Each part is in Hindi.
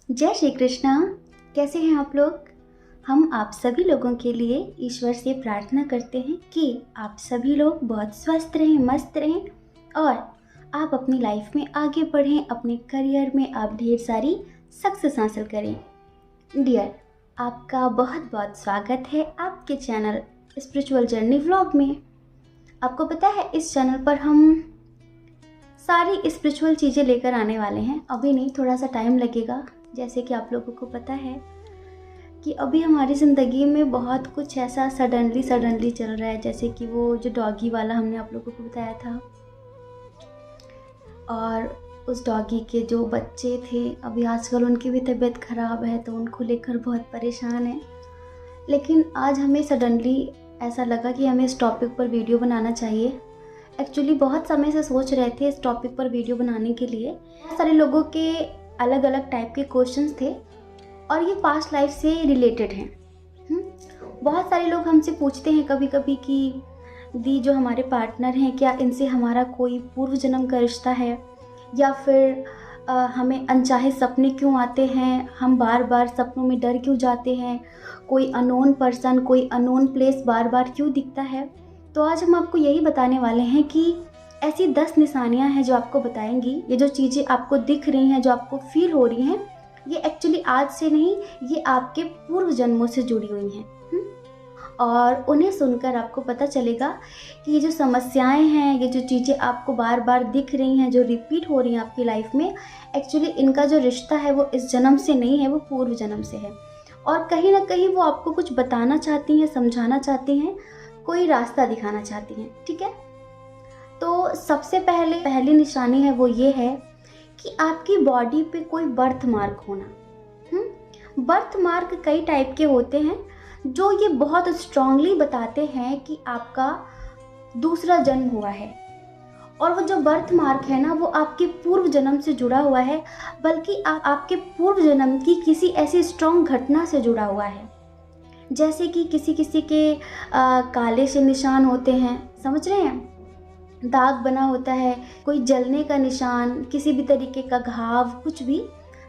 जय श्री कृष्णा। कैसे हैं आप लोग। हम आप सभी लोगों के लिए ईश्वर से प्रार्थना करते हैं कि आप सभी लोग बहुत स्वस्थ रहें, मस्त रहें और आप अपनी लाइफ में आगे बढ़ें। अपने करियर में आप ढेर सारी सक्सेस हासिल करें। डियर, आपका बहुत बहुत स्वागत है आपके चैनल स्पिरिचुअल जर्नी व्लॉग में। आपको पता है इस चैनल पर हम सारी स्पिरिचुअल चीज़ें लेकर आने वाले हैं। अभी नहीं, थोड़ा सा टाइम लगेगा। जैसे कि आप लोगों को पता है कि अभी हमारी ज़िंदगी में बहुत कुछ ऐसा सडनली चल रहा है, जैसे कि वो जो डॉगी वाला हमने आप लोगों को बताया था, और उस डॉगी के जो बच्चे थे अभी आजकल उनकी भी तबीयत ख़राब है, तो उनको लेकर बहुत परेशान है। लेकिन आज हमें सडनली ऐसा लगा कि हमें इस टॉपिक पर वीडियो बनाना चाहिए। एक्चुअली बहुत समय से सोच रहे थे इस टॉपिक पर वीडियो बनाने के लिए। बहुत सारे लोगों के अलग अलग टाइप के क्वेश्चंस थे और ये पास्ट लाइफ से रिलेटेड हैं। बहुत सारे लोग हमसे पूछते हैं कभी कभी कि दी, जो हमारे पार्टनर हैं, क्या इनसे हमारा कोई पूर्व जन्म का रिश्ता है, या फिर हमें अनचाहे सपने क्यों आते हैं, हम बार बार सपनों में डर क्यों जाते हैं, कोई अननोन पर्सन, कोई अननोन प्लेस बार बार क्यों दिखता है। तो आज हम आपको यही बताने वाले हैं कि ऐसी 10 निशानियां हैं जो आपको बताएंगी, ये जो चीज़ें आपको दिख रही हैं, जो आपको फील हो रही हैं, ये एक्चुअली आज से नहीं, ये आपके पूर्व जन्मों से जुड़ी हुई हैं। और उन्हें सुनकर आपको पता चलेगा कि ये जो समस्याएं हैं, ये जो चीज़ें आपको बार बार दिख रही हैं, जो रिपीट हो रही हैं आपकी लाइफ में, एक्चुअली इनका जो रिश्ता है वो इस जन्म से नहीं है, वो पूर्व जन्म से है। और कहीं ना कहीं वो आपको कुछ बताना चाहती हैं, समझाना चाहती हैं, कोई रास्ता दिखाना चाहती हैं। ठीक है, तो सबसे पहली निशानी है वो ये है कि आपकी बॉडी पे कोई बर्थ मार्क होना। बर्थ मार्क कई टाइप के होते हैं जो ये बहुत स्ट्रांगली बताते हैं कि आपका दूसरा जन्म हुआ है। और वो जो बर्थ मार्क है ना, वो आपके पूर्व जन्म से जुड़ा हुआ है, बल्कि आपके पूर्व जन्म की किसी ऐसी स्ट्रांग घटना से जुड़ा हुआ है। जैसे कि किसी किसी के काले से निशान होते हैं, समझ रहे हैं, दाग बना होता है, कोई जलने का निशान, किसी भी तरीके का घाव, कुछ भी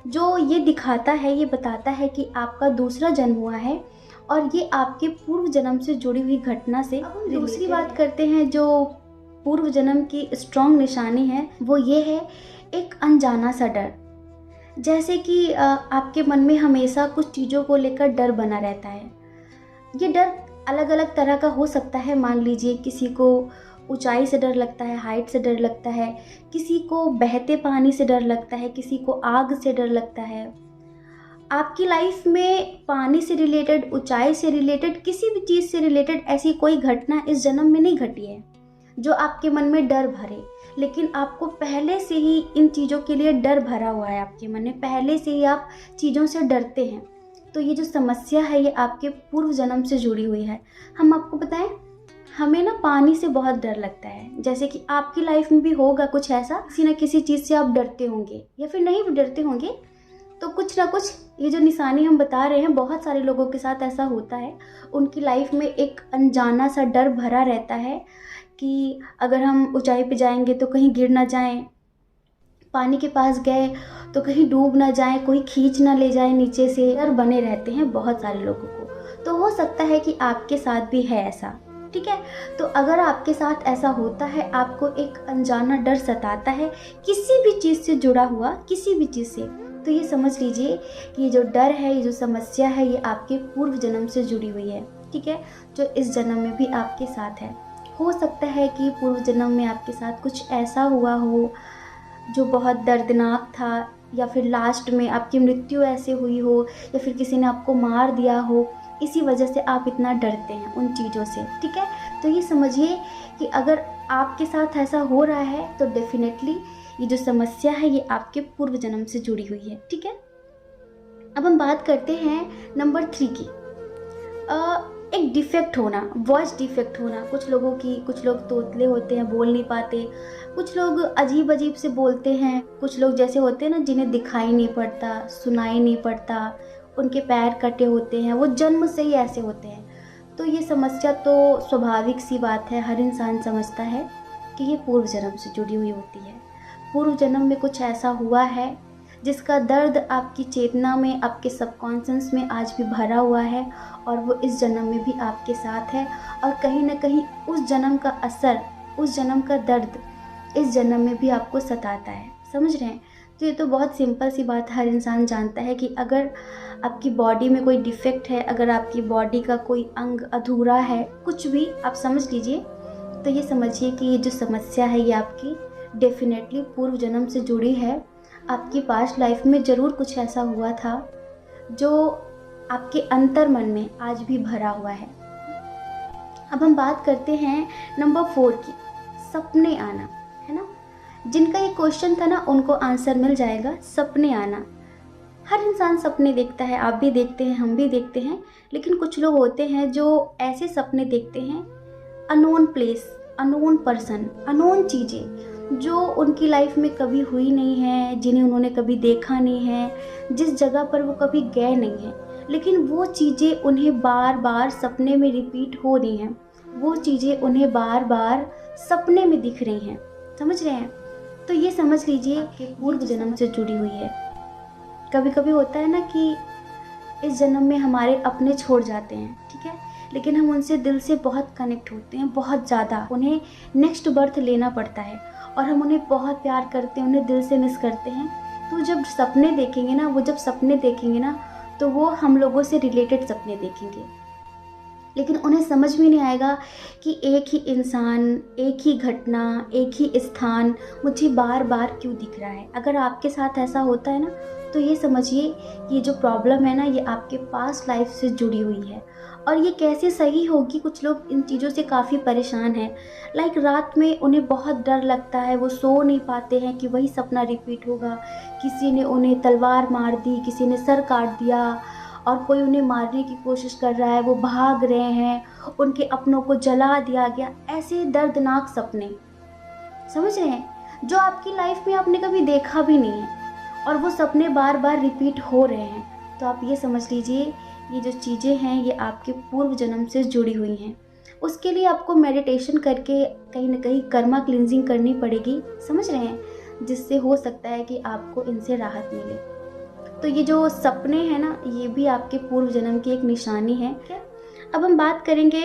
जो ये दिखाता है, ये बताता है कि आपका दूसरा जन्म हुआ है और ये आपके पूर्व जन्म से जुड़ी हुई घटना से। अब हम दूसरी बात करते हैं जो पूर्व जन्म की स्ट्रॉन्ग निशानी है, वो ये है एक अनजाना सा डर। जैसे कि आपके मन में हमेशा कुछ चीज़ों को लेकर डर बना रहता है। ये डर अलग अलग तरह का हो सकता है। मान लीजिए किसी को ऊंचाई से डर लगता है, हाइट से डर लगता है, किसी को बहते पानी से डर लगता है, किसी को आग से डर लगता है। आपकी लाइफ में पानी से रिलेटेड, ऊंचाई से रिलेटेड, किसी भी चीज़ से रिलेटेड ऐसी कोई घटना इस जन्म में नहीं घटी है जो आपके मन में डर भरे। लेकिन आपको पहले से ही इन चीज़ों के लिए डर भरा हुआ है आपके मन में, पहले से ही आप चीज़ों से डरते हैं। तो ये जो समस्या है ये आपके पूर्व जन्म से जुड़ी हुई है। हम आपको बताएं, हमें ना पानी से बहुत डर लगता है। जैसे कि आपकी लाइफ में भी होगा कुछ ऐसा, किसी न किसी चीज़ से आप डरते होंगे या फिर नहीं भी डरते होंगे, तो कुछ ना कुछ ये जो निशानी हम बता रहे हैं, बहुत सारे लोगों के साथ ऐसा होता है। उनकी लाइफ में एक अनजाना सा डर भरा रहता है कि अगर हम ऊंचाई पे जाएंगे तो कहीं गिर ना जाएं, पानी के पास गए तो कहीं डूब ना जाएं, कोई खींच ना ले जाए नीचे से। डर बने रहते हैं बहुत सारे लोगों को। तो हो सकता है कि आपके साथ भी है ऐसा। ठीक है, तो अगर आपके साथ ऐसा होता है, आपको एक अनजाना डर सताता है किसी भी चीज़ से जुड़ा हुआ, किसी भी चीज़ से, तो ये समझ लीजिए कि ये जो डर है, ये जो समस्या है, ये आपके पूर्व जन्म से जुड़ी हुई है। ठीक है, जो इस जन्म में भी आपके साथ है। हो सकता है कि पूर्व जन्म में आपके साथ कुछ ऐसा हुआ हो जो बहुत दर्दनाक था, या फिर लास्ट में आपकी मृत्यु ऐसे हुई हो, या फिर किसी ने आपको मार दिया हो, इसी वजह से आप इतना डरते हैं उन चीज़ों से। ठीक है, तो ये समझिए कि अगर आपके साथ ऐसा हो रहा है तो डेफिनेटली ये जो समस्या है ये आपके पूर्व जन्म से जुड़ी हुई है। ठीक है, अब हम बात करते हैं नंबर 3 की। एक डिफेक्ट होना, वॉइस डिफेक्ट होना। कुछ लोग तोतले होते हैं, बोल नहीं पाते, कुछ लोग अजीब अजीब से बोलते हैं, कुछ लोग जैसे होते हैं ना जिन्हें दिखाई नहीं पड़ता, सुनाई नहीं पड़ता, उनके पैर कटे होते हैं, वो जन्म से ही ऐसे होते हैं। तो ये समस्या तो स्वाभाविक सी बात है, हर इंसान समझता है कि ये पूर्व जन्म से जुड़ी हुई होती है। पूर्व जन्म में कुछ ऐसा हुआ है जिसका दर्द आपकी चेतना में, आपके सबकॉन्शियस में आज भी भरा हुआ है और वो इस जन्म में भी आपके साथ है। और कहीं ना कहीं उस जन्म का असर, उस जन्म का दर्द इस जन्म में भी आपको सताता है। समझ रहे हैं? तो ये तो बहुत सिंपल सी बात हर इंसान जानता है कि अगर आपकी बॉडी में कोई डिफेक्ट है, अगर आपकी बॉडी का कोई अंग अधूरा है, कुछ भी आप समझ लीजिए, तो ये समझिए कि ये जो समस्या है ये आपकी डेफिनेटली पूर्व जन्म से जुड़ी है। आपकी पास्ट लाइफ में ज़रूर कुछ ऐसा हुआ था जो आपके अंतर मन में आज भी भरा हुआ है। अब हम बात करते हैं नंबर 4 की, सपने आना, है ना। जिनका ये क्वेश्चन था ना उनको आंसर मिल जाएगा। सपने आना, हर इंसान सपने देखता है, आप भी देखते हैं, हम भी देखते हैं। लेकिन कुछ लोग होते हैं जो ऐसे सपने देखते हैं, unknown place, unknown person, unknown चीज़ें जो उनकी लाइफ में कभी हुई नहीं है, जिन्हें उन्होंने कभी देखा नहीं है, जिस जगह पर वो कभी गए नहीं हैं, लेकिन वो चीज़ें उन्हें बार बार सपने में रिपीट हो रही हैं, वो चीज़ें उन्हें बार बार सपने में दिख रही हैं। समझ रहे हैं? तो ये समझ लीजिए कि पूर्व जन्म से जुड़ी हुई है। कभी कभी होता है ना कि इस जन्म में हमारे अपने छोड़ जाते हैं, ठीक है, लेकिन हम उनसे दिल से बहुत कनेक्ट होते हैं, बहुत ज़्यादा। उन्हें नेक्स्ट बर्थ लेना पड़ता है और हम उन्हें बहुत प्यार करते हैं, उन्हें दिल से मिस करते हैं। तो जब सपने देखेंगे ना, वो जब सपने देखेंगे ना, तो वो हम लोगों से रिलेटेड सपने देखेंगे, लेकिन उन्हें समझ में नहीं आएगा कि एक ही इंसान, एक ही घटना, एक ही स्थान मुझे बार बार क्यों दिख रहा है। अगर आपके साथ ऐसा होता है ना, तो ये समझिए ये जो प्रॉब्लम है ना, ये आपके पास्ट लाइफ से जुड़ी हुई है। और ये कैसे सही होगी? कुछ लोग इन चीज़ों से काफ़ी परेशान हैं। लाइक रात में उन्हें बहुत डर लगता है, वो सो नहीं पाते हैं कि वही सपना रिपीट होगा। किसी ने उन्हें तलवार मार दी, किसी ने सर काट दिया, और कोई उन्हें मारने की कोशिश कर रहा है, वो भाग रहे हैं, उनके अपनों को जला दिया गया। ऐसे दर्दनाक सपने, समझ रहे हैं, जो आपकी लाइफ में आपने कभी देखा भी नहीं है और वो सपने बार बार रिपीट हो रहे हैं। तो आप ये समझ लीजिए ये जो चीज़ें हैं ये आपके पूर्व जन्म से जुड़ी हुई हैं। उसके लिए आपको मेडिटेशन करके कहीं ना कहीं कर्मा क्लिनजिंग करनी पड़ेगी, समझ रहे हैं, जिससे हो सकता है कि आपको इनसे राहत मिले। तो ये जो सपने हैं ना, ये भी आपके पूर्व जन्म की एक निशानी है। अब हम बात करेंगे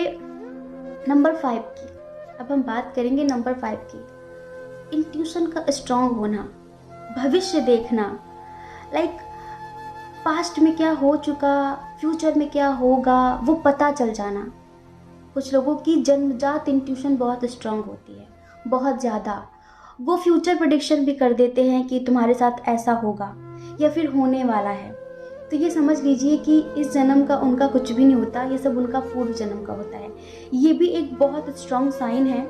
नंबर 5 की। अब हम बात करेंगे नंबर 5 की, इंट्यूशन का स्ट्रांग होना, भविष्य देखना। लाइक पास्ट में क्या हो चुका, फ्यूचर में क्या होगा, वो पता चल जाना। कुछ लोगों की जन्मजात इंट्यूशन बहुत स्ट्रांग होती है, बहुत ज़्यादा। वो फ्यूचर प्रेडिक्शन भी कर देते हैं कि तुम्हारे साथ ऐसा होगा या फिर होने वाला है। तो ये समझ लीजिए कि इस जन्म का उनका कुछ भी नहीं होता, ये सब उनका पूर्व जन्म का होता है। ये भी एक बहुत स्ट्रांग साइन है,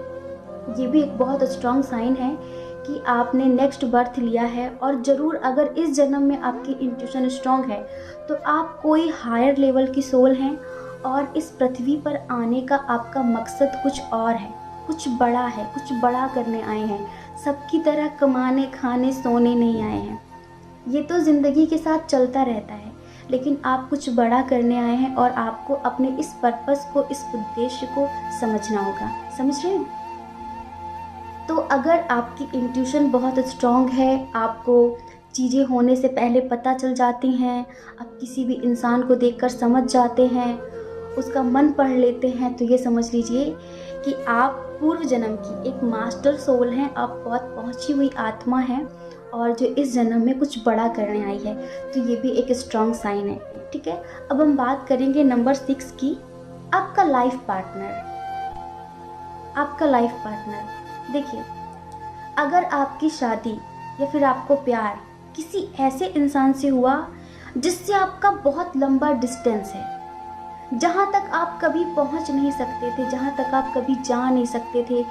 ये भी एक बहुत स्ट्रांग साइन है कि आपने नेक्स्ट बर्थ लिया है। और ज़रूर अगर इस जन्म में आपकी इंट्यूशन स्ट्रांग है तो आप कोई हायर लेवल की सोल हैं और इस पृथ्वी पर आने का आपका मकसद कुछ और है, कुछ बड़ा है, कुछ बड़ा करने आए हैं। सबकी तरह कमाने, खाने, सोने नहीं आए हैं। ये तो ज़िंदगी के साथ चलता रहता है, लेकिन आप कुछ बड़ा करने आए हैं और आपको अपने इस पर्पस को, इस उद्देश्य को समझना होगा। समझ रहे हैं? तो अगर आपकी इंट्यूशन बहुत स्ट्रांग है, आपको चीज़ें होने से पहले पता चल जाती हैं, आप किसी भी इंसान को देखकर समझ जाते हैं, उसका मन पढ़ लेते हैं, तो ये समझ लीजिए कि आप पूर्व जन्म की एक मास्टर सोल हैं। आप बहुत पहुंची हुई आत्मा हैं और जो इस जन्म में कुछ बड़ा करने आई है। तो ये भी एक स्ट्रांग साइन है, ठीक है। अब हम बात करेंगे नंबर 6 की, आपका लाइफ पार्टनर। आपका लाइफ पार्टनर, देखिए, अगर आपकी शादी या फिर आपको प्यार किसी ऐसे इंसान से हुआ जिससे आपका बहुत लंबा डिस्टेंस है, जहाँ तक आप कभी पहुँच नहीं सकते थे, जहाँ तक आप कभी जा नहीं सकते थे,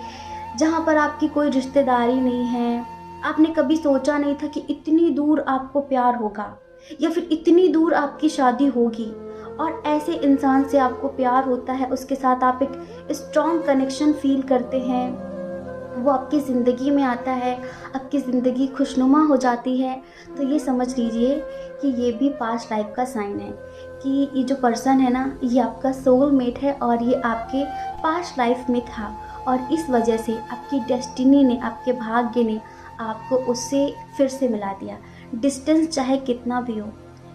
जहाँ पर आपकी कोई रिश्तेदारी नहीं है, आपने कभी सोचा नहीं था कि इतनी दूर आपको प्यार होगा या फिर इतनी दूर आपकी शादी होगी, और ऐसे इंसान से आपको प्यार होता है, उसके साथ आप एक स्ट्रॉन्ग कनेक्शन फील करते हैं, वो आपकी ज़िंदगी में आता है, आपकी ज़िंदगी खुशनुमा हो जाती है। तो ये समझ लीजिए कि ये भी पास्ट लाइफ का साइन है कि ये जो पर्सन है ना, ये आपका सोलमेट है और ये आपके पास्ट लाइफ में था, और इस वजह से आपकी डेस्टिनी ने, आपके भाग्य ने आपको उससे फिर से मिला दिया। डिस्टेंस चाहे कितना भी हो,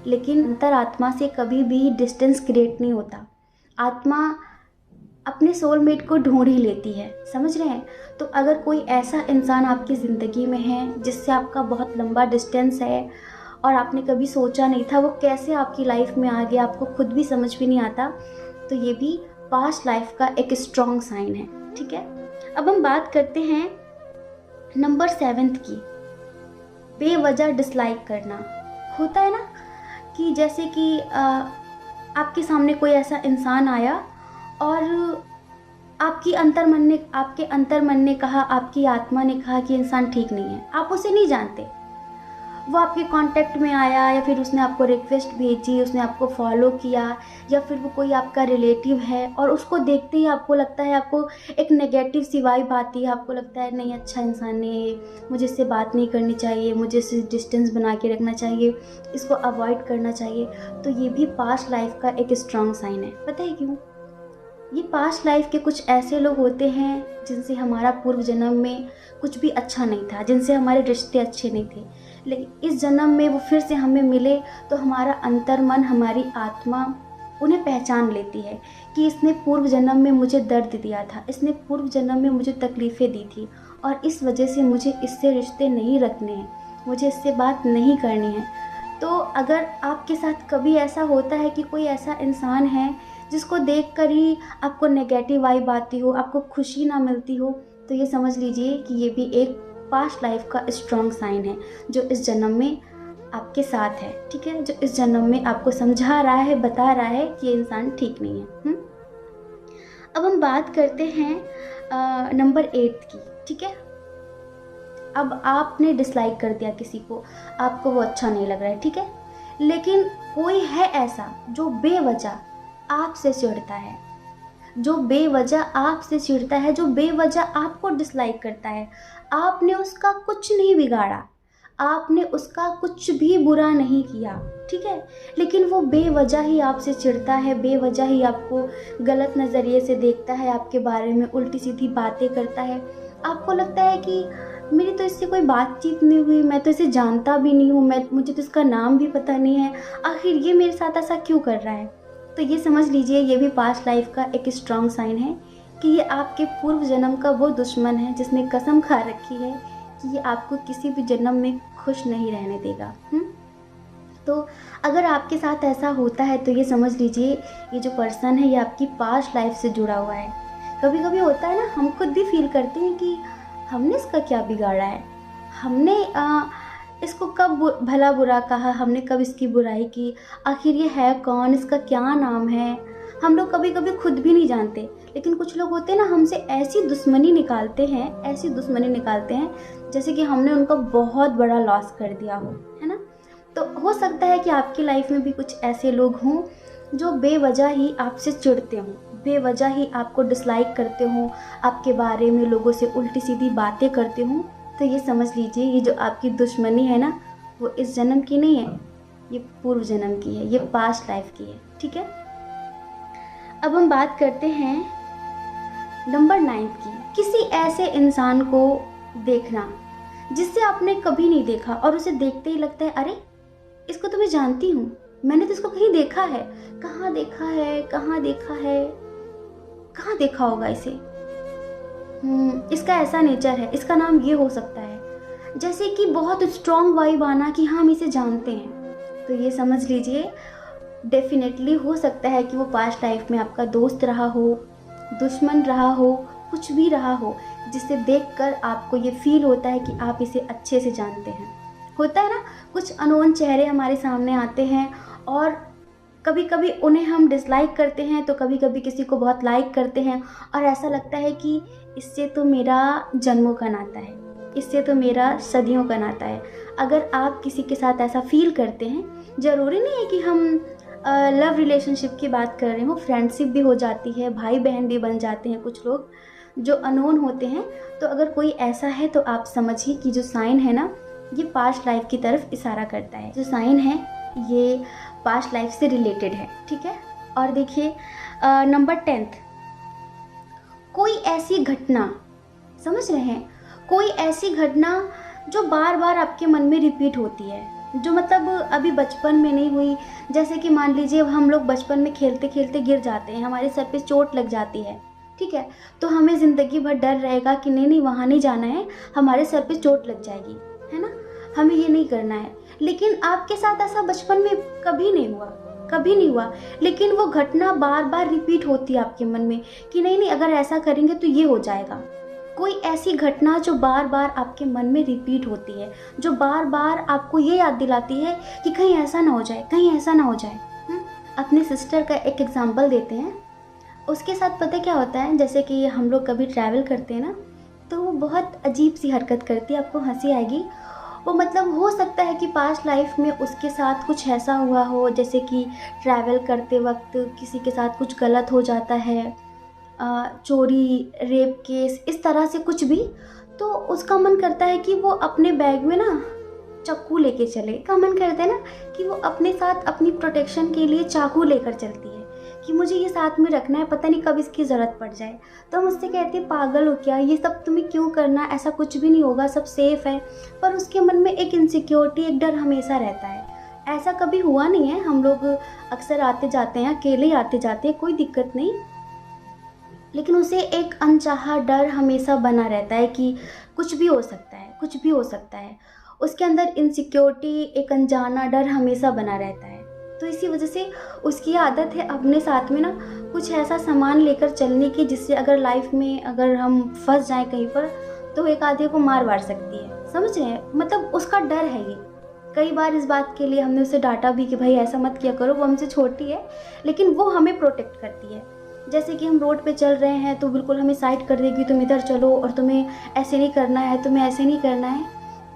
लेकिन अंतरात्मा से कभी भी डिस्टेंस क्रिएट नहीं होता। आत्मा अपने सोलमेट को ढूंढ ही लेती है, समझ रहे हैं। तो अगर कोई ऐसा इंसान आपकी ज़िंदगी में है जिससे आपका बहुत लंबा डिस्टेंस है और आपने कभी सोचा नहीं था वो कैसे आपकी लाइफ में आ गया, आपको खुद भी समझ भी नहीं आता, तो ये भी पास्ट लाइफ का एक स्ट्रॉन्ग साइन है, ठीक है। अब हम बात करते हैं नंबर 7 की, बेवजह डिसलाइक करना। होता है ना कि जैसे कि आपके सामने कोई ऐसा इंसान आया और आपके अंतर्मन ने कहा, आपकी आत्मा ने कहा कि इंसान ठीक नहीं है। आप उसे नहीं जानते, वो आपके कांटेक्ट में आया या फिर उसने आपको रिक्वेस्ट भेजी, उसने आपको फॉलो किया, या फिर वो कोई आपका रिलेटिव है और उसको देखते ही आपको लगता है, आपको एक नेगेटिव सी वाइब आती है, आपको लगता है नहीं अच्छा इंसान नहीं है, मुझे इससे बात नहीं करनी चाहिए, मुझे इससे डिस्टेंस बना के रखना चाहिए, इसको अवॉइड करना चाहिए। तो ये भी पास्ट लाइफ का एक स्ट्रॉन्ग साइन है। पता है क्यों? ये पास्ट लाइफ के कुछ ऐसे लोग होते हैं जिनसे हमारा पूर्व जन्म में कुछ भी अच्छा नहीं था, जिनसे हमारे रिश्ते अच्छे नहीं थे, लेकिन इस जन्म में वो फिर से हमें मिले तो हमारा अंतर्मन, हमारी आत्मा उन्हें पहचान लेती है कि इसने पूर्व जन्म में मुझे दर्द दिया था, इसने पूर्व जन्म में मुझे तकलीफ़ें दी थी और इस वजह से मुझे इससे रिश्ते नहीं रखने हैं, मुझे इससे बात नहीं करनी है। तो अगर आपके साथ कभी ऐसा होता है कि कोई ऐसा इंसान है जिसको देखकर ही आपको नेगेटिव वाइब आती हो, आपको खुशी ना मिलती हो, तो ये समझ लीजिए कि ये भी एक पास्ट लाइफ का स्ट्रॉन्ग साइन है जो इस जन्म में आपके साथ है, ठीक है, जो इस जन्म में आपको समझा रहा है, बता रहा है कि ये इंसान ठीक नहीं है। अब हम बात करते हैं नंबर 8 की, ठीक है। अब आपने डिसलाइक कर दिया किसी को, आपको वो अच्छा नहीं लग रहा है, ठीक है, लेकिन कोई है ऐसा जो बेवजह आपसे चिढ़ता है, जो बेवजह आपसे चिढ़ता है, जो बेवजह आपको डिसलाइक करता है। आपने उसका कुछ नहीं बिगाड़ा, आपने उसका कुछ भी बुरा नहीं किया, ठीक है, लेकिन वो बेवजह ही आपसे चिढ़ता है, बेवजह ही आपको गलत नज़रिए से देखता है, आपके बारे में उल्टी सीधी बातें करता है। आपको लगता है कि मेरी तो इससे कोई बातचीत नहीं हुई, मैं तो इसे जानता भी नहीं हूँ, मुझे तो इसका नाम भी पता नहीं है, आखिर ये मेरे साथ ऐसा क्यों कर रहा है। तो ये समझ लीजिए ये भी पास्ट लाइफ का एक स्ट्रॉन्ग साइन है कि ये आपके पूर्व जन्म का वो दुश्मन है जिसने कसम खा रखी है कि ये आपको किसी भी जन्म में खुश नहीं रहने देगा। तो अगर आपके साथ ऐसा होता है तो ये समझ लीजिए ये जो पर्सन है ये आपकी पास्ट लाइफ से जुड़ा हुआ है। कभी कभी होता है ना, हम खुद भी फील करते हैं कि हमने इसका क्या बिगाड़ा है, हमने इसको कब भला बुरा कहा, हमने कब इसकी बुराई की, आखिर ये है कौन, इसका क्या नाम है। हम लोग कभी कभी खुद भी नहीं जानते, लेकिन कुछ लोग होते हैं ना, हमसे ऐसी दुश्मनी निकालते हैं जैसे कि हमने उनका बहुत बड़ा लॉस कर दिया हो, है ना। तो हो सकता है कि आपकी लाइफ में भी कुछ ऐसे लोग हों जो बेवजह ही आपसे चिढ़ते हों, बेवजह ही आपको डिसलाइक करते हों, आपके बारे में लोगों से उल्टी सीधी बातें करते हों। तो ये समझ लीजिए ये जो आपकी दुश्मनी है ना, वो इस जन्म की नहीं है, ये पूर्व जन्म की है, ये पास्ट लाइफ की है, ठीक है। अब हम बात करते हैं नंबर 9 की, किसी ऐसे इंसान को देखना जिससे आपने कभी नहीं देखा और उसे देखते ही लगता है अरे इसको तो मैं जानती हूँ, मैंने तो इसको कहीं देखा है, कहाँ देखा होगा इसे, इसका ऐसा नेचर है, इसका नाम ये हो सकता है। जैसे कि बहुत स्ट्रॉन्ग वाइब आना कि हाँ हम इसे जानते हैं। तो ये समझ लीजिए डेफिनेटली हो सकता है कि वो पास्ट लाइफ में आपका दोस्त रहा हो, दुश्मन रहा हो, कुछ भी रहा हो, जिसे देखकर आपको ये फील होता है कि आप इसे अच्छे से जानते हैं। होता है ना, कुछ अननोन चेहरे हमारे सामने आते हैं और कभी कभी उन्हें हम डिसलाइक करते हैं, तो कभी कभी किसी को बहुत लाइक करते हैं और ऐसा लगता है कि इससे तो मेरा जन्मों का नाता है, इससे तो मेरा सदियों का नाता है। अगर आप किसी के साथ ऐसा फील करते हैं, ज़रूरी नहीं है कि हम लव रिलेशनशिप की बात कर रहे हो, फ्रेंडशिप भी हो जाती है, भाई बहन भी बन जाते हैं कुछ लोग जो अननोन होते हैं। तो अगर कोई ऐसा है तो आप समझिए कि जो साइन है ना, ये पास्ट लाइफ की तरफ इशारा करता है, जो साइन है ये पास्ट लाइफ से रिलेटेड है, ठीक है। और देखिए नंबर 10, कोई ऐसी घटना, समझ रहे हैं, कोई ऐसी घटना जो बार बार आपके मन में रिपीट होती है, जो मतलब अभी बचपन में नहीं हुई। जैसे कि मान लीजिए हम लोग बचपन में खेलते खेलते गिर जाते हैं, हमारे सर पे चोट लग जाती है, ठीक है, तो हमें ज़िंदगी भर डर रहेगा कि नहीं नहीं वहाँ नहीं जाना है, हमारे सर पे चोट लग जाएगी, है ना, हमें ये नहीं करना है। लेकिन आपके साथ ऐसा बचपन में कभी नहीं हुआ, कभी नहीं हुआ, लेकिन वो घटना बार बार रिपीट होती है आपके मन में कि नहीं नहीं अगर ऐसा करेंगे तो ये हो जाएगा। कोई ऐसी घटना जो बार बार आपके मन में रिपीट होती है, जो बार बार आपको ये याद दिलाती है कि कहीं ऐसा ना हो जाए, कहीं ऐसा ना हो जाए। अपने सिस्टर का एक एग्जांपल देते हैं। उसके साथ पता क्या होता है, जैसे कि हम लोग कभी ट्रैवल करते हैं ना, तो वो बहुत अजीब सी हरकत करती है, आपको हंसी आएगी। वो मतलब हो सकता है कि पास्ट लाइफ में उसके साथ कुछ ऐसा हुआ हो, जैसे कि ट्रैवल करते वक्त किसी के साथ कुछ गलत हो जाता है, चोरी, रेप केस, इस तरह से कुछ भी, तो उसका मन करता है कि वो अपने बैग में ना चाकू लेके चले। का मन करता है ना कि वो अपने साथ अपनी प्रोटेक्शन के लिए चाकू लेकर चलती है कि मुझे ये साथ में रखना है, पता नहीं कब इसकी ज़रूरत पड़ जाए। तो हम उससे कहते हैं पागल हो क्या, ये सब तुम्हें क्यों करना, ऐसा कुछ भी नहीं होगा, सब सेफ़ है। पर उसके मन में एक इनसिक्योरिटी, एक डर हमेशा रहता है। ऐसा कभी हुआ नहीं है, हम लोग अक्सर आते जाते हैं, अकेले ही आते जाते हैं, कोई दिक्कत नहीं, लेकिन उसे एक अनचाहा डर हमेशा बना रहता है कि कुछ भी हो सकता है, कुछ भी हो सकता है। उसके अंदर इनसिक्योरिटी, एक अनजाना डर हमेशा बना रहता है। तो इसी वजह से उसकी आदत है अपने साथ में ना कुछ ऐसा सामान लेकर चलने की, जिससे अगर लाइफ में अगर हम फंस जाएं कहीं पर तो एक आधे को मार वार सकती है। समझ रहे हैं, मतलब उसका डर है ये। कई बार इस बात के लिए हमने उसे डांटा भी कि भाई ऐसा मत किया करो, वो हमसे छोटी है, लेकिन वो हमें प्रोटेक्ट करती है। जैसे कि हम रोड पे चल रहे हैं तो बिल्कुल हमें साइड कर देगी, तुम इधर चलो और तुम्हें ऐसे नहीं करना है, तुम्हें ऐसे नहीं करना है।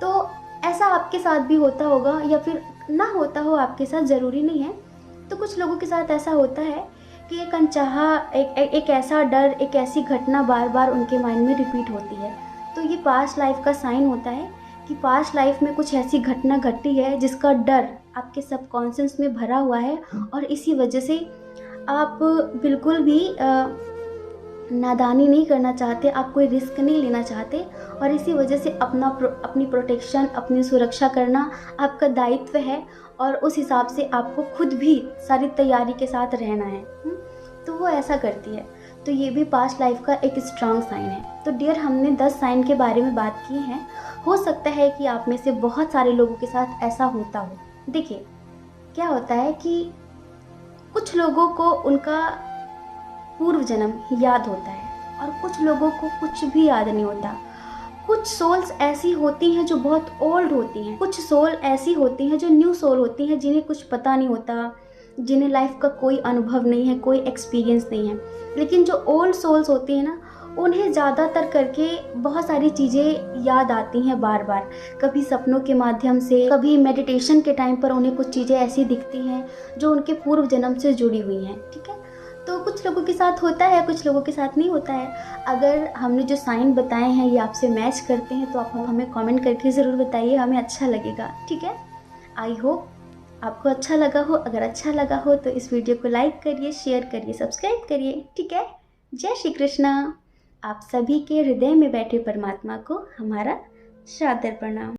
तो ऐसा आपके साथ भी होता होगा, या फिर ना होता हो आपके साथ, ज़रूरी नहीं है। तो कुछ लोगों के साथ ऐसा होता है कि एक अनचाहा एक ऐसा डर, एक ऐसी घटना बार बार उनके माइंड में रिपीट होती है। तो ये पास्ट लाइफ का साइन होता है कि पास्ट लाइफ में कुछ ऐसी घटना घटी है जिसका डर आपके सबकॉन्शियस में भरा हुआ है, और इसी वजह से आप बिल्कुल भी नादानी नहीं करना चाहते, आप कोई रिस्क नहीं लेना चाहते, और इसी वजह से अपनी प्रोटेक्शन, अपनी सुरक्षा करना आपका दायित्व है, और उस हिसाब से आपको खुद भी सारी तैयारी के साथ रहना है। तो वो ऐसा करती है। तो ये भी पास्ट लाइफ का एक स्ट्रांग साइन है। तो डियर, हमने 10 साइन के बारे में बात की है। हो सकता है कि आप में से बहुत सारे लोगों के साथ ऐसा होता हो। देखिए, क्या होता है कि कुछ लोगों को उनका पूर्व जन्म याद होता है, और कुछ लोगों को कुछ भी याद नहीं होता। कुछ सोल्स ऐसी होती हैं जो बहुत ओल्ड होती हैं, कुछ सोल ऐसी होती हैं जो न्यू सोल होती हैं, जिन्हें कुछ पता नहीं होता, जिन्हें लाइफ का कोई अनुभव नहीं है, कोई एक्सपीरियंस नहीं है। लेकिन जो ओल्ड सोल्स होती हैं ना, उन्हें ज़्यादातर करके बहुत सारी चीज़ें याद आती हैं बार बार, कभी सपनों के माध्यम से, कभी मेडिटेशन के टाइम पर उन्हें कुछ चीज़ें ऐसी दिखती हैं जो उनके पूर्व जन्म से जुड़ी हुई हैं। ठीक है, तो कुछ लोगों के साथ होता है, कुछ लोगों के साथ नहीं होता है। अगर हमने जो साइन बताए हैं ये आपसे मैच करते हैं तो आप हमें कमेंट करके ज़रूर बताइए, हमें अच्छा लगेगा। ठीक है, आई होप आपको अच्छा लगा हो। अगर अच्छा लगा हो तो इस वीडियो को लाइक करिए, शेयर करिए, सब्सक्राइब करिए। ठीक है, जय श्री कृष्णा। आप सभी के हृदय में बैठे परमात्मा को हमारा सादर प्रणाम।